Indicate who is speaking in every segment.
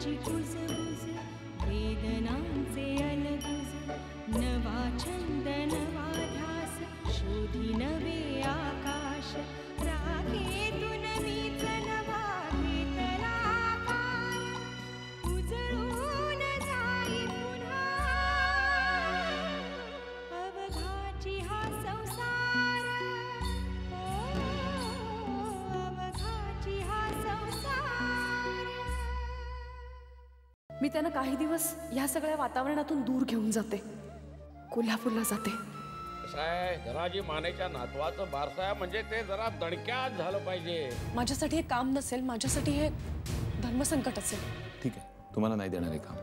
Speaker 1: माझी कुजबुज वेदनांचे अलगुज नवा छंद नवा ध्यास शोधी नवे आकाश राखेतून मीच नवा घेतला आकार उजळून जाई पुन्हा अवघाची हा संसार अवघाची हा संसार।
Speaker 2: मी त्यांना काही दिवस या सगळ्या वातावरणातून दूर घेऊन जाते, कोल्हापूरला जाते।
Speaker 3: धनाजी मानेच्या नातवाचं बारसा म्हणजे ते जरा दणक्यात झालं पाहिजे।
Speaker 2: माझ्यासाठी हे काम नसेल, माझ्यासाठी हे धर्मसंकट असेल।
Speaker 4: ठीक आहे, तुम्हाला नाही देणार हे काम।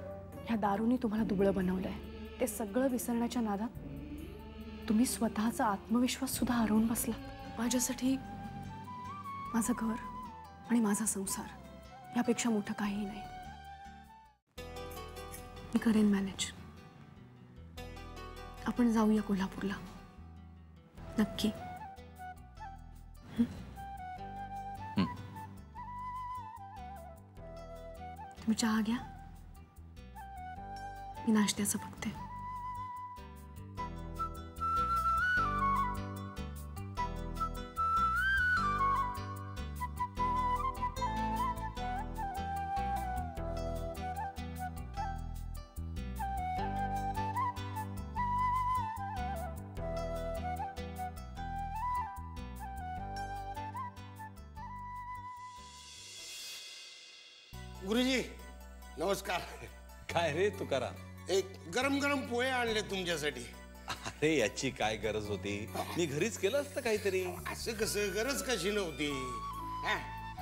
Speaker 2: ह्या दारूनी तुम्हाला दुबळं बनवलंय, ते सगळं विसरण्याच्या नादात तुम्ही स्वतःचा आत्मविश्वास सुद्धा हरवून बसला। माझ्यासाठी माझं घर आणि माझा संसार यापेक्षा मोठं काहीही नाही। मी करेन मॅनेज, आपण जाऊया कोल्हापूरला नक्की। तुम्ही चहा घ्या, मी नाश्त्याचं बघते।
Speaker 5: गुरुजी नमस्कार।
Speaker 6: काय रे तुकाराम,
Speaker 5: एक गरम गरम पोहे आणले तुमच्यासाठी।
Speaker 6: अरे याची काय गरज होती, मी घरीच केलं असतं काहीतरी।
Speaker 5: असं कसं, गरज कशी नव्हती?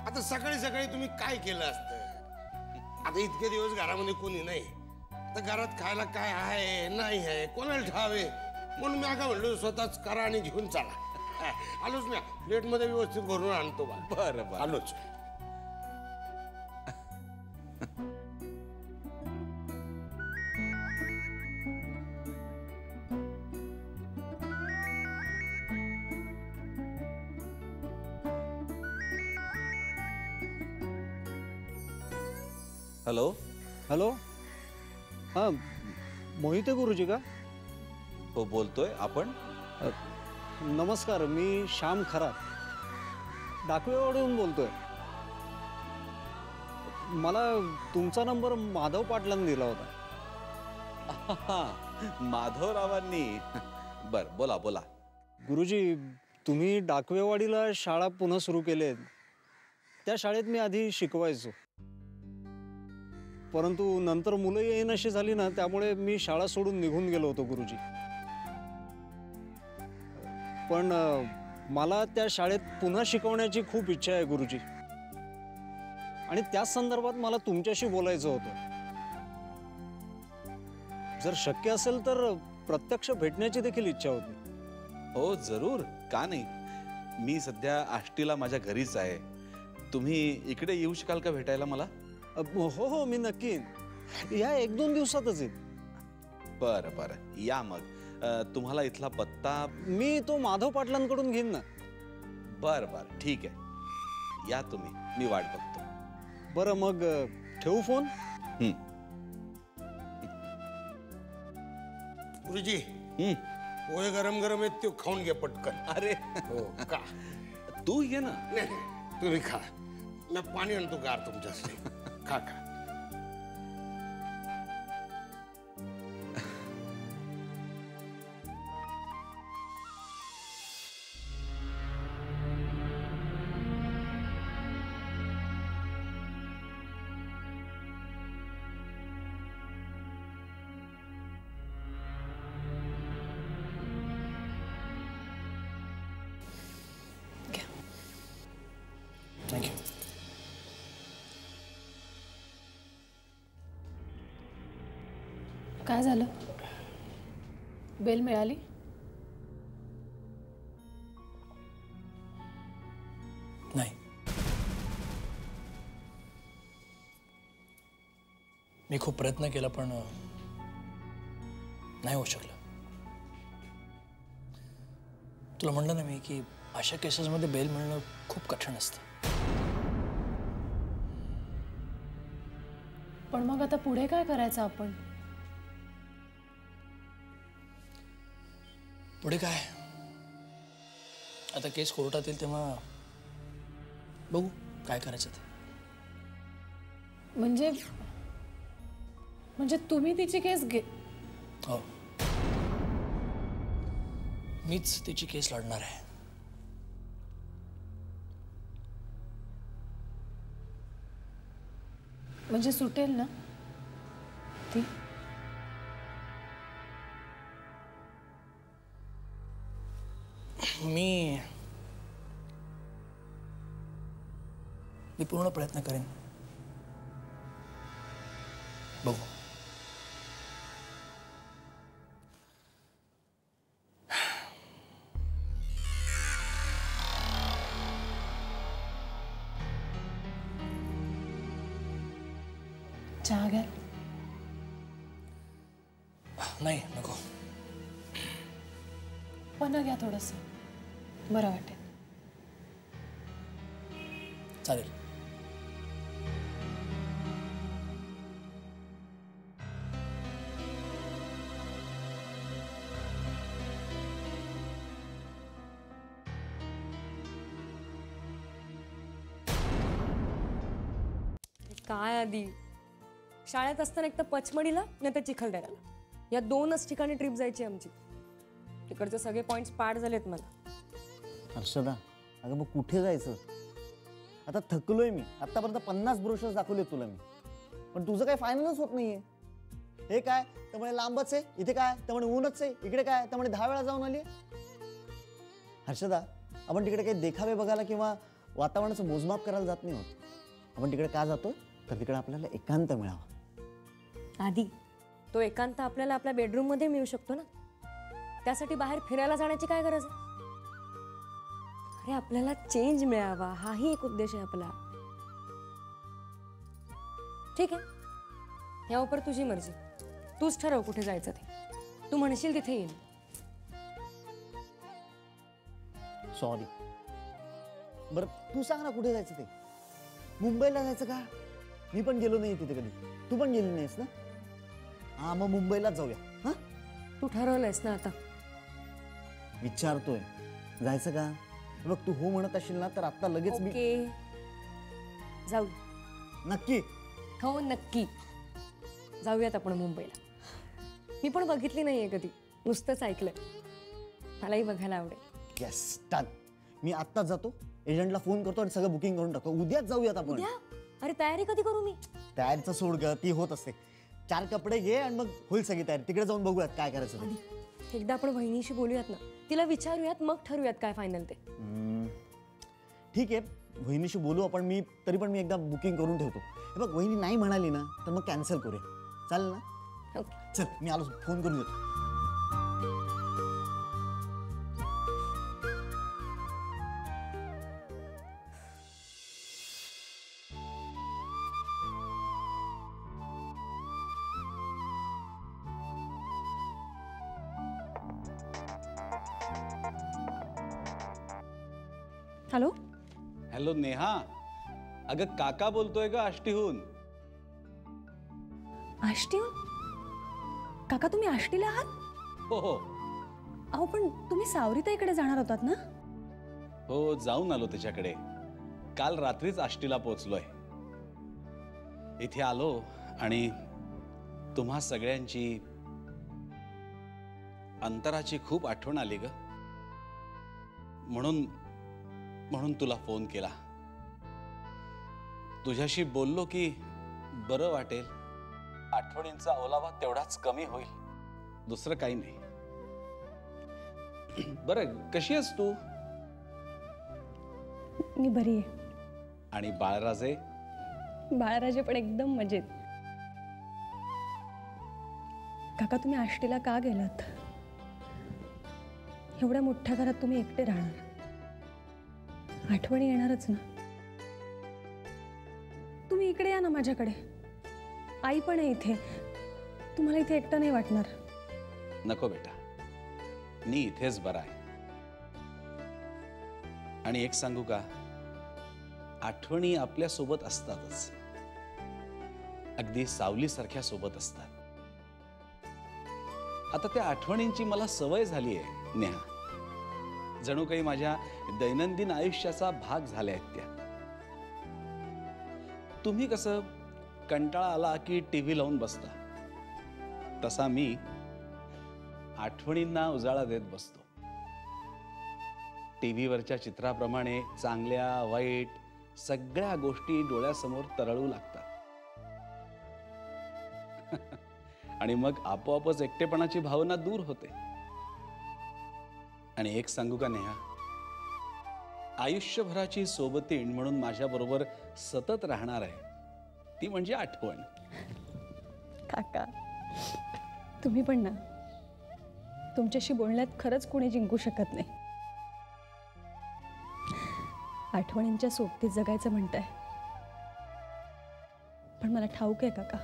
Speaker 5: आता सकाळी सकाळी तुम्ही काय केलं असतं? आता इतके दिवस घरामध्ये कोणी नाही, तर घरात खायला काय आहे नाही आहे कोणाला ठावे, म्हणून मी आता म्हणलो स्वतःच करा आणि घेऊन चला। आलोच मी, प्लेट मध्ये व्यवस्थित भरून आणतो बा।
Speaker 6: बरं बरं,
Speaker 5: आलोच।
Speaker 6: हॅलो
Speaker 7: हॅलो, हां मोहिते गुरुजी का?
Speaker 6: हो बोलतोय, आपण?
Speaker 7: नमस्कार, मी श्याम खरात डाकवेवाडीहून बोलतोय। मला तुमचा नंबर माधव पाटलांनी दिला होता।
Speaker 6: माधवरावांनी? बर बोला बोला।
Speaker 7: गुरुजी, तुम्ही डाकवेवाडीला शाळा पुन्हा सुरू केलेत, त्या शाळेत मी आधी शिकवायचो, परंतु नंतर मुलं येईनाशी झाली ना, त्यामुळे मी शाळा सोडून निघून गेलो होतो गुरुजी। पण मला त्या शाळेत पुन्हा शिकवण्याची खूप इच्छा आहे गुरुजी, आणि त्याच संदर्भात मला तुमच्याशी बोलायचं होतं। जर शक्य असेल तर प्रत्यक्ष भेटण्याची देखील इच्छा होती।
Speaker 6: हो जरूर, का नाही। मी सध्या आष्टीला माझ्या घरीच आहे, तुम्ही इकडे येऊ शकाल का भेटायला मला?
Speaker 7: हो हो, मी नक्की या 1-2 दिवसातच येईल।
Speaker 6: बरं बरं, या मग। तुम्हाला इथला पत्ता?
Speaker 7: मी तो माधव पाटलांकडून घेईन ना।
Speaker 6: बरं बरं, ठीक आहे, या तुम्ही, मी वाट बघतो।
Speaker 7: बरं मग ठेवू फोन?
Speaker 5: गुरुजी पोहे गरम गरम आहेत, ते खाऊन घे पटकन।
Speaker 6: अरे
Speaker 5: हो का?
Speaker 6: तू ये ना।
Speaker 5: नाही तुम्ही खा, मी पाणी आणतो गार तुमच्यासाठी। खा खा।
Speaker 7: थँक्यू।
Speaker 2: काय झालं? बेल मिळाली?
Speaker 8: नाही, मी खूप प्रयत्न केला पण नाही होऊ शकलं। तुला म्हणलं ना मी की अशा केसेसमध्ये बेल मिळणं खूप कठीण असतं।
Speaker 2: पण मग आता पुढे काय करायचं आपण?
Speaker 8: पुढे काय, आता केस कोर्टात येईल तेव्हा बघू काय करायचं ते.
Speaker 2: म्हणजे तुम्ही तिची केस
Speaker 8: हो, मीच तिची केस लढणार आहे.
Speaker 2: म्हणजे सुटेल ना ती?
Speaker 8: मी पूर्ण प्रयत्न करेन. बघू.
Speaker 2: चहा घ्या.
Speaker 8: नाही नको.
Speaker 2: पण घ्या थोडंसं, बरं वाटेल.
Speaker 8: चालेल.
Speaker 9: काय आधी शाळेत असताना एक तर पचमडीला नाही तर चिखलदऱ्याला, या 2च ठिकाणी ट्रिप जायची आमची. तिकडचे सगळे पॉइंट्स पाठ झालेत मला.
Speaker 10: हर्षदा, अगं मग कुठे जायचं? आता थकलोय मी. आतापर्यंत 50 ब्रोशर्स दाखवले तुला मी, पण तुझं काही फायनलच होत नाहीये. हे काय तर म्हणे लांबच आहे, इथे काय तर म्हणे ऊनच आहे, इकडे काय तर म्हणे 10 वेळा जाऊन आली. हर्षदा, आपण तिकडे काही देखावे बघायला किंवा वातावरणाचं मोजमाप करायला जात नाही होत. आपण तिकडे का जातोय तर तिकडे आपल्याला एकांत मिळावा.
Speaker 9: आधी तो एकांत आपल्याला आपल्या बेडरूम मध्ये मिळू शकतो ना. त्यासाठी बाहेर फिरायला जाण्याची काय गरज आहे? अरे आपल्याला चेंज मिळावा, हाही एक उद्देश आहे आपला. ठीक आहे, यावर तुझी मर्जी. तूच ठरव कुठे जायचं ते. तू म्हणशील तिथे येईल.
Speaker 10: सॉरी. बरं तू सांग ना कुठे जायचं ते? मुंबईला जायचं का? मी पण गेलो नाही तिथे कधी. तू पण गेली नाहीस ना? हा, मग मुंबईलाच जाऊया. हा,
Speaker 9: तू ठरवलंयस ना आता?
Speaker 10: विचारतोय जायचं का? बघ तू हो म्हणत असेल ना तर आता लगेच मी.
Speaker 9: ओके, जाऊ.
Speaker 10: नक्की?
Speaker 9: हो नक्की जाऊयात आपण मुंबईला. मी पण बघितली नाहीये कधी, नुसतंच ऐकलंय. मलाही बघायला आवडेल.
Speaker 10: Yes, done. मी आत्ताच जातो, एजंटला फोन करतो आणि सगळं बुकिंग करून टाकतो. उद्याच जाऊयात आपण.
Speaker 9: उद्या? अरे तयारी कधी करू मी?
Speaker 10: तयारीचं सोड ग, ती होत असते. 4 कपडे घे आणि मग होईल सगळी तयारी. तिकडे जाऊन बघूयात काय करायचं ते.
Speaker 9: एकदा आपण वहिनीशी बोलूयात ना, तिला विचारूयात, मग ठरवूयात काय फायनल ते.
Speaker 10: ठीक आहे, वहिनीशी बोलू आपण. तरी पण मी एकदा बुकिंग करून ठेवतो. हे बघ, वहिनी नाही म्हणाली ना तर मग कॅन्सल करूया, चालेल ना?
Speaker 9: ओके,
Speaker 10: चल मी आलो, फोन करून देतो.
Speaker 9: हॅलो.
Speaker 6: हॅलो नेहा, अगं काका बोलतोय का आष्टीहून.
Speaker 2: आष्टीहून? काका तुम्ही आष्टीला आहात?
Speaker 6: हो हो
Speaker 2: अहो पण तुम्ही सावरीताईकडे जाणार होतात ना?
Speaker 6: हो, जाऊन आलो त्याच्याकडे. काल रात्रीच आष्टीला पोचलोय. इथे आलो आणि तुम्हा सगळ्यांची अंतराची खूप आठवण आली ग. म्हणून तुला फोन केला. तुझ्याशी बोललो की बरं वाटेल. आठवणींचा ओलावा तेवढाच कमी होईल, दुसरं काही नाही. बरं, कशी आहेस तू?
Speaker 2: मी बरी आहे.
Speaker 6: आणि बाळराजे?
Speaker 2: बाळराजे पण एकदम मजेत. काका तुम्ही आष्टीला का गेलात? एवढ्या मोठ्या घरात तुम्ही एकटे राहणार, आठवणी येणारच ना. तुम्ही इकडे या ना माझ्याकडे. आई पण आहे इथे, तुम्हाला इथे एकटं नाही वाटणार.
Speaker 6: नको बेटा, मी इथेच बरा आहे. आणि एक सांगू का, आठवणी आपल्या सोबत असतातच. अगदी सावलीसारख्या सोबत असतात. आता त्या आठवणींची मला सवय झाली आहे नेहा. जणू काही माझ्या दैनंदिन आयुष्याचा भाग झाल्या आहेत त्या. तुम्ही कसं कंटाळा आला की टीव्ही लावून बसता, तसा मी आठवणींना उजाळा देत बसतो. टीव्हीवरच्या चित्राप्रमाणे चांगल्या वाईट सगळ्या गोष्टी डोळ्यासमोर तरळू लागतात. आणि मग आपोआपच एकटेपणाची भावना दूर होते. आणि एक सांगू का नेहा, आयुष्यभराची सोबतीण म्हणून माझ्याबरोबर सतत राहणार आहे ती म्हणजे आठवण.
Speaker 2: काका तुम्ही पण ना, तुमच्याशी बोलण्यात खरंच कोणी जिंकू शकत नाही. आठवणींच्या सोबतीत जगायचं म्हणताय, पण मला ठाऊक आहे काका,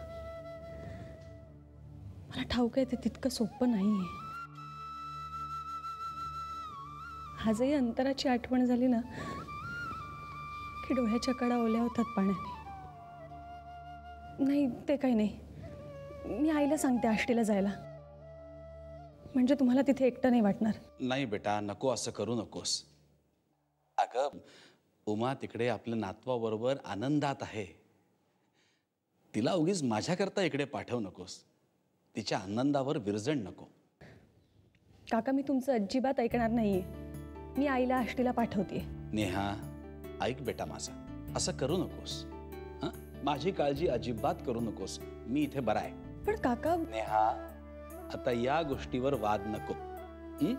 Speaker 2: मला ठाऊक आहे ते तितकं सोपं नाहीये. आजही अंतराची आठवण झाली ना की डोळ्याच्या कडा ओल्या होतात पाण्याने. नाही ते काही नाही, मी आईला सांगते आष्टीला जायला, म्हणजे तुम्हाला तिथे एकटं नाही वाटणार.
Speaker 6: नाही बेटा, नको असं करू नकोस. अगं उमा तिकडे आपल्या नातवाबरोबर आनंदात आहे. तिला उगीच माझ्याकरता इकडे पाठवू नकोस. तिच्या आनंदावर विरजण नको.
Speaker 2: काका मी तुमचं अजिबात ऐकणार नाहीये. मी आईला आष्टीला पाठवते.
Speaker 6: नेहा ऐक बेटा माझा, असं करू नकोस. हं? माझी काळजी अजिबात करू नकोस. मी इथे बरा आहे.
Speaker 2: पण काका
Speaker 6: नेहा आता या गोष्टीवर वाद नको. हं?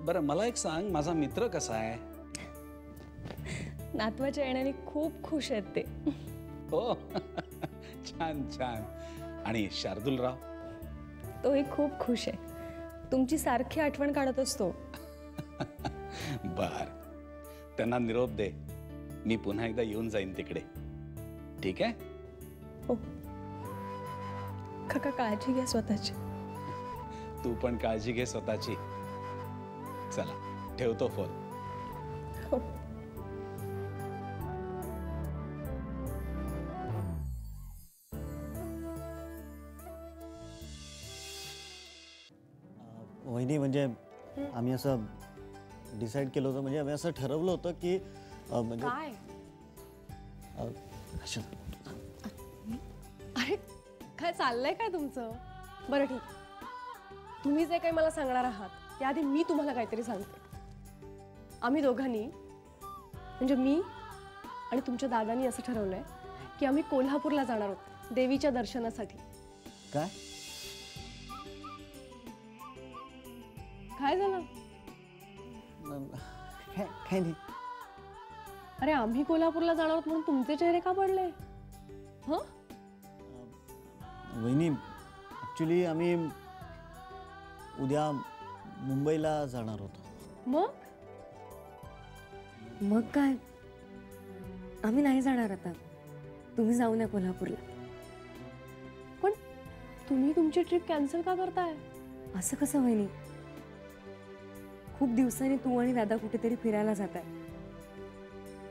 Speaker 6: बरं मला एक सांग, माझा मित्र कसा आहे?
Speaker 2: नातवाच्या येण्याने खूप खुश आहेत ते.
Speaker 6: हो छान छान. आणि शार्दूलराव?
Speaker 2: तोही खूप खुश आहे. तुमची सारखी आठवण काढत असतो.
Speaker 6: बर, त्यांना निरोप दे. मी पुन्हा एकदा येऊन जाईन तिकडे. ठीक आहे?
Speaker 2: हो काका, काळजी घ्या स्वतःची.
Speaker 6: तू पण काळजी घे स्वतःची. चला ठेवतो फोन.
Speaker 2: हो.
Speaker 10: वहिनी म्हणजे आम्ही असं डिसाईड केलं होतं, म्हणजे आम्ही असं ठरवलं होतं की म्हणजे
Speaker 2: काय?
Speaker 10: अच्छा.
Speaker 9: अरे काय चाललंय काय तुमचं? बरं ठीक, तुम्ही जे काही मला सांगणार आहात त्याआधी मी तुम्हाला काहीतरी सांगते. आम्ही दोघांनी म्हणजे मी आणि तुमच्या दादानी असं ठरवलंय की आम्ही कोल्हापूरला जाणार आहोत देवीच्या दर्शनासाठी.
Speaker 10: काय
Speaker 9: काय झालं?
Speaker 10: काय नाही.
Speaker 9: अरे आम्ही कोल्हापूरला जाणार आहोत म्हणून तुमचे चेहरे का पडले? हं?
Speaker 10: वहिनी ॲक्च्युली आम्ही उद्या मुंबईला जाणार होतो.
Speaker 9: मग
Speaker 11: मग काय, आम्ही नाही जाणार आता. तुम्ही जाऊ नये कोल्हापूरला.
Speaker 9: पण तुम्ही तुमची ट्रिप कॅन्सल का करताय?
Speaker 11: असं कसं वहिनी? खूप दिवसांनी तू आणि दादा कुठेतरी फिरायला जात आहे.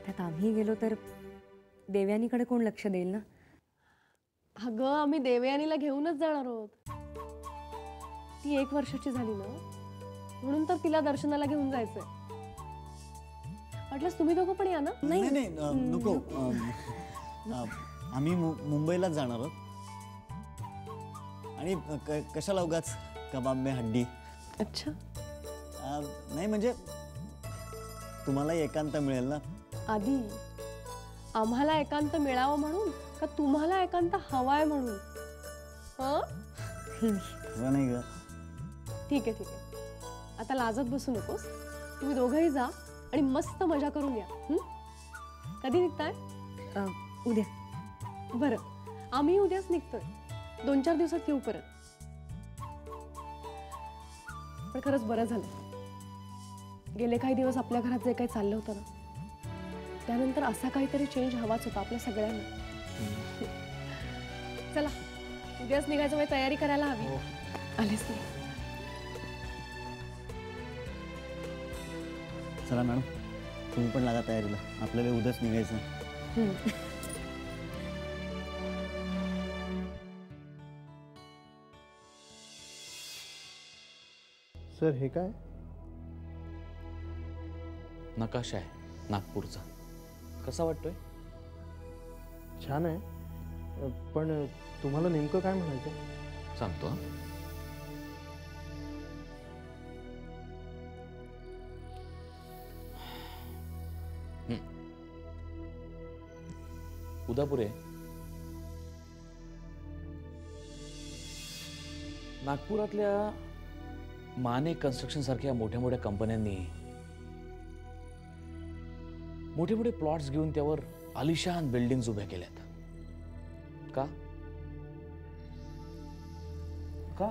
Speaker 11: त्यात आम्ही गेलो तर देवयानीकडे कोण लक्ष देईल ना?
Speaker 9: अगं आम्ही देवयानीला घेऊनच जाणार आहोत. ती 1 वर्षाची झाली ना, म्हणून तर तिला दर्शनाला घेऊन जायचंय. वाटलंच तुम्ही दोघं पण या ना.
Speaker 10: नाही नाही नको. आम्ही मुंबईलाच जाणार आहोत. आणि कशाला उगाच कबाब में हड्डी.
Speaker 9: अच्छा.
Speaker 10: नाही म्हणजे तुम्हालाही एकांत मिळेल ना.
Speaker 9: आधी आम्हाला एकांत मिळावं म्हणून का तुम्हाला एकांत हवाय म्हणून? हं?
Speaker 10: तसं नाही ग.
Speaker 9: ठीक आहे ठीक आहे, आता लाजत बसू नकोस. तुम्ही दोघंही जा आणि मस्त मजा करून या. कधी निघताय?
Speaker 11: उद्या.
Speaker 9: बरं आम्ही उद्याच निघतोय. 2-4 दिवसात येऊ परत. पण खरंच बरं झालं, गेले काही दिवस आपल्या घरात जे काही चाललं होतं ना, त्यानंतर असा काहीतरी चेंज हवाच होता आपल्या सगळ्यांना. चला उद्याच निघायचं, म्हणजे तयारी करायला हवी. आलेच नाही.
Speaker 10: चला मॅडम तुम्ही पण लागा तयारीला, आपल्याला उद्याच निघायचं.
Speaker 12: सर हे काय?
Speaker 6: नकाशा आहे नागपूरचा. कसा वाटतोय?
Speaker 12: छान आहे, पण तुम्हाला नेमकं काय म्हणायचं?
Speaker 6: सांगतो. उदापूर आहे. नागपुरातल्या माने कन्स्ट्रक्शन सारख्या मोठ्या मोठ्या कंपन्यांनी मोठे मोठे प्लॉट्स घेऊन त्यावर आलिशान बिल्डिंग्स उभ्या केल्यात. का का?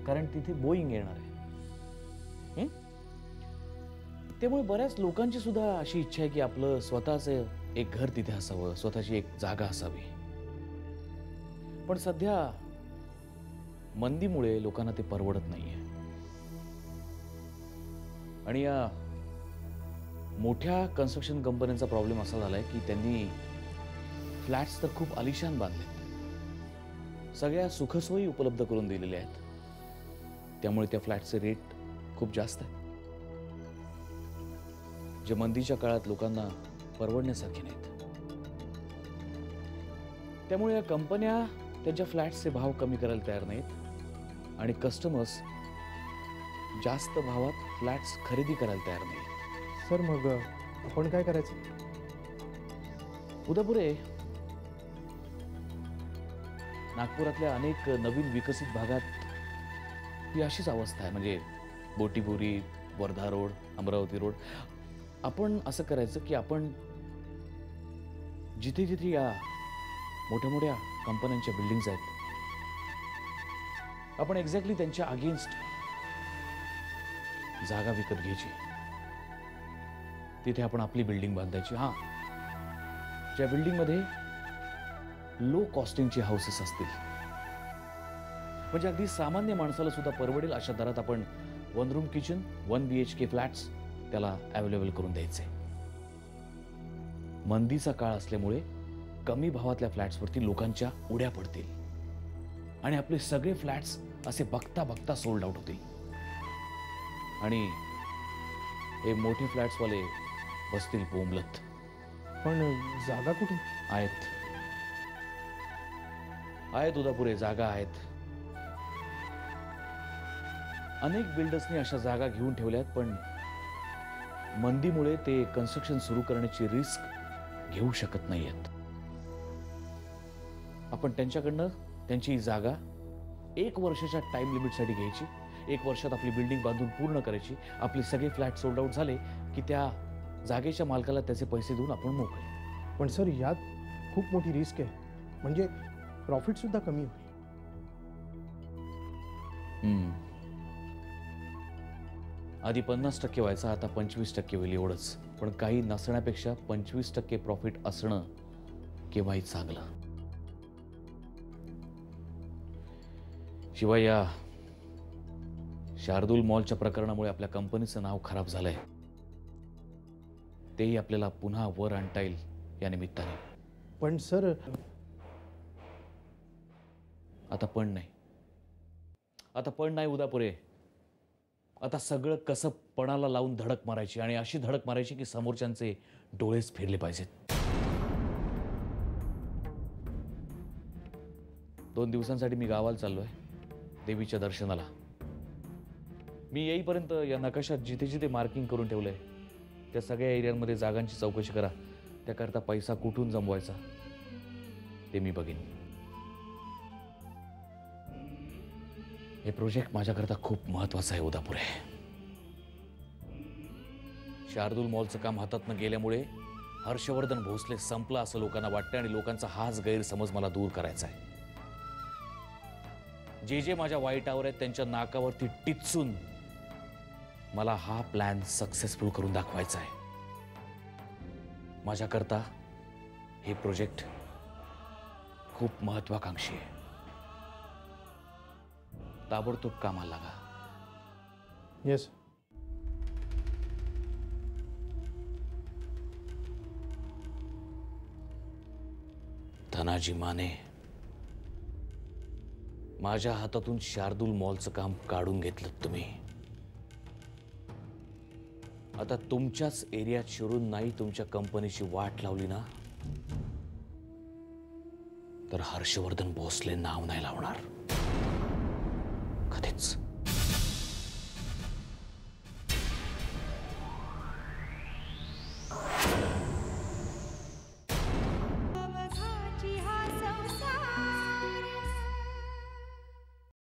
Speaker 6: कारण तिथे बोईंग येणार आहे. त्यामुळे बऱ्याच लोकांची सुद्धा अशी इच्छा आहे की आपलं स्वतःचं एक घर तिथे असावं, स्वतःची एक जागा असावी. पण सध्या मंदीमुळे लोकांना ते परवडत नाहीये. आणि या मोठ्या कन्स्ट्रक्शन कंपन्यांचा प्रॉब्लेम असा झालाय की त्यांनी फ्लॅट्स तर खूप आलिशान बांधलेत, सगळ्या सुखसोयी उपलब्ध करून दिलेल्या आहेत. त्यामुळे त्या फ्लॅटचे रेट खूप जास्त आहेत, जे मंदीच्या काळात लोकांना परवडण्यासारखे नाहीत. त्यामुळे या कंपन्या त्यांच्या फ्लॅट्सचे भाव कमी करायला तयार नाहीत आणि कस्टमर्स जास्त भावात फ्लॅट्स खरेदी करायला तयार नाहीत.
Speaker 12: सर मग आपण काय करायचं?
Speaker 6: उदापुरे, नागपुरातल्या अनेक नवीन विकसित भागात ही अशीच अवस्था आहे. म्हणजे बोटीबोरी, वर्धा रोड, अमरावती रोड. आपण असं करायचं की आपण जिथे जिथे या मोठ्या मोठ्या कंपन्यांच्या बिल्डिंग्स आहेत, आपण एक्झॅक्टली त्यांच्या अगेन्स्ट जागा विकत घ्यायची. तिथे आपण आपली बिल्डिंग बांधायची. हां, ज्या बिल्डिंगमध्ये लो कॉस्टिंगची हाऊसेस असतील, म्हणजे अगदी सामान्य माणसाला सुद्धा परवडेल अशा दरात आपण 1 रूम किचन 1 BHK फ्लॅट्स त्याला अवेलेबल करून द्यायचे. मंदीचा काळ असल्यामुळे कमी भावातल्या फ्लॅट्सवरती लोकांच्या उड्या पडतील आणि आपले सगळे फ्लॅट्स असे बघता बघता सोल्ड आउट होतील. आणि हे मोठे फ्लॅट्सवाले बसतील बोंबलत.
Speaker 12: पण जागा कुठे
Speaker 6: आहेत? आहेत उदापुरे, जागा आहेत. अनेक बिल्डर्सनी अशा जागा घेऊन ठेवल्यात, पण मंदीमुळे ते कन्स्ट्रक्शन सुरू करण्याची रिस्क घेऊ शकत नाहीयेत. आपण त्यांच्याकडनं त्यांची जागा 1 वर्षाच्या टाइम लिमिटसाठी घ्यायची. 1 वर्षात आपली बिल्डिंग बांधून पूर्ण करायची. आपले सगळे फ्लॅट सोल्ड आउट झाले की त्या जागेच्या मालकाला त्याचे पैसे देऊन आपण मोकळे.
Speaker 12: पण सर यात खूप मोठी रिस्क आहे, म्हणजे प्रॉफिट सुद्धा कमी होईल.
Speaker 6: आधी 50% व्हायचा, आता 25% होईल, एवढंच. पण काही नसण्यापेक्षा 25% प्रॉफिट असणं केव्हाही चांगलं. शिवाय या शार्दूल मॉलच्या प्रकरणामुळे आपल्या कंपनीचं नाव खराब झालंय. तेही आपल्याला पुन्हा वर आणता येईल या निमित्ताने.
Speaker 12: पण सर,
Speaker 6: आता पण नाही. आता पण नाही उदापुरे. आता सगळं कसं पणाला लावून धडक मारायची, आणि अशी धडक मारायची की समोरच्यांचे डोळेच फिरले पाहिजेत. 2 दिवसांसाठी मी गावाला चाललोय, देवीच्या दर्शनाला. मी येईपर्यंत या नकाशात जिथे जिथे मार्किंग करून ठेवलंय त्या सगळ्या एरियांमध्ये जागांची चौकशी करा. त्याकरता पैसा कुठून जमवायचा ते मी बघेन. हे प्रोजेक्ट माझ्याकरता खूप महत्वाचं आहे उदापुरे. शार्दूल मॉलचं काम हातातनं गेल्यामुळे हर्षवर्धन भोसले संपला असं लोकांना वाटतं, आणि लोकांचा हाच गैरसमज मला दूर करायचा आहे. जे जे माझ्या वाईटावर आहेत त्यांच्या नाकावरती टिचून मला हा प्लॅन सक्सेसफुल करून दाखवायचा आहे. माझ्याकरता हे प्रोजेक्ट खूप महत्वाकांक्षी आहे. ताबडतोब कामाला लागा.
Speaker 12: येस.
Speaker 6: धनाजी माने,
Speaker 3: माझ्या हातातून शार्दूल मॉलचं काम काढून घेतलं तुम्ही. आता तुमच्याच एरियात शिरून नाही तुमच्या कंपनीची वाट लावली ना, तर हर्षवर्धन भोसले नाव नाही लावणार कधीच.